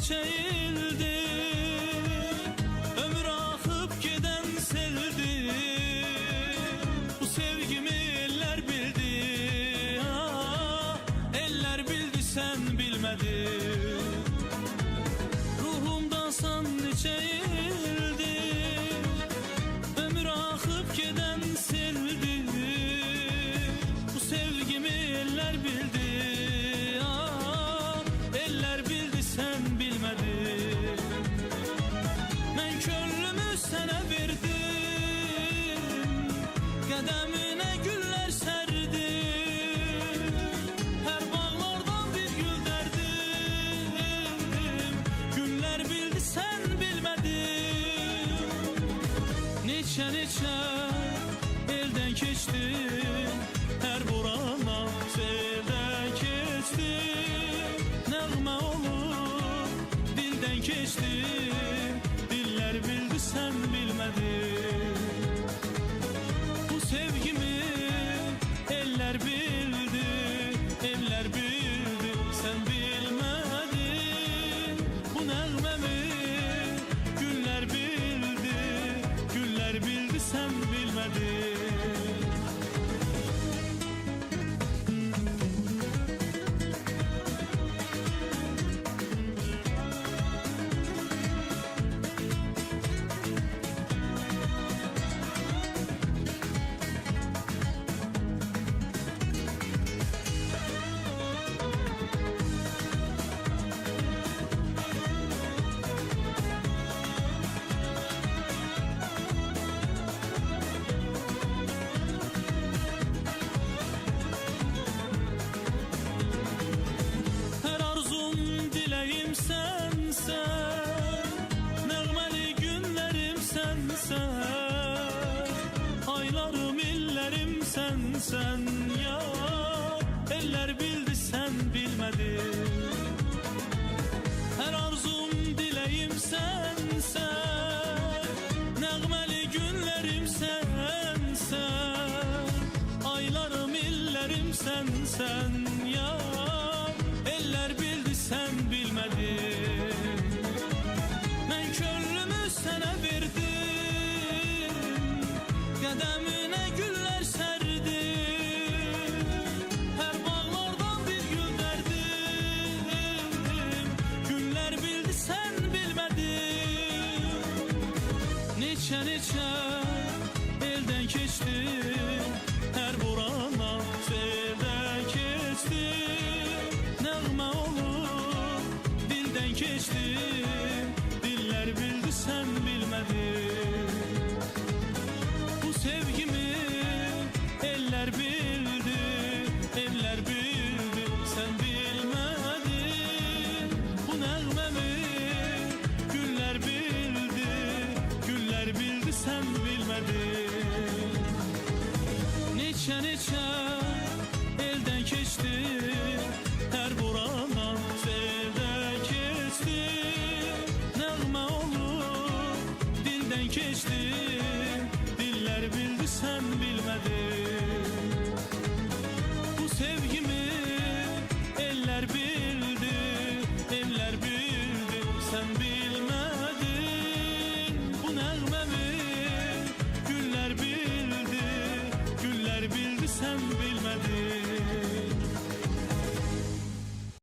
neçə ildir ömür axıb gedən seldir. Bu sevgimi eller bildi, eller bildi sen bilmedin. Ruhumdasan neçə ildir ömür axıb gedən seldir. Bu sevgimi eller bildi, eller bildi sen bilmedin. Ben könlümü sana verdim, qədəminə güller serdim. Her bağlardan bir gül derdim, günler bildi sen bilmedin. Neçə neçə elden keçtin, her burana selden keçtin. Nəğmə olur dilden keçti, diller bildi sen bilmedin. Bu sevgimi eller bildi, eller bildi sen bilmedin. Bu nəğməmi güller bildi, güller bildi sen bilmedin. Sensen, nəğməli günlərim sensen, aylarım illerim sensen. Ya eller bildi sen bilmedin. Her arzum dileyim sensen, nəğməli günlərim sensen, aylarım illerim sensen. Ya eller bildi sen bilmedin. Ben könlümü sana verdim, qədəminə güller serdim. Her bağlardan bir gül derdim, günler bildi sen bilmedin. Neçə neçə elden keçtin, her burana selden keçtin. Nəğmə olur dilden keçti, diller bildi sen bilmedin. Bu sevgimi eller bildi, eller bildi sen bilmedin. Bu nəğməmi güller bildi, güller bildi sen bilmedin. Neçə neçə elden keçti, her burana selden keçti. Nəğmə olur dilden keçti, diller bildi sen bilmedin. Bu sevgimi eller bildi, eller bildi sen bilmedin.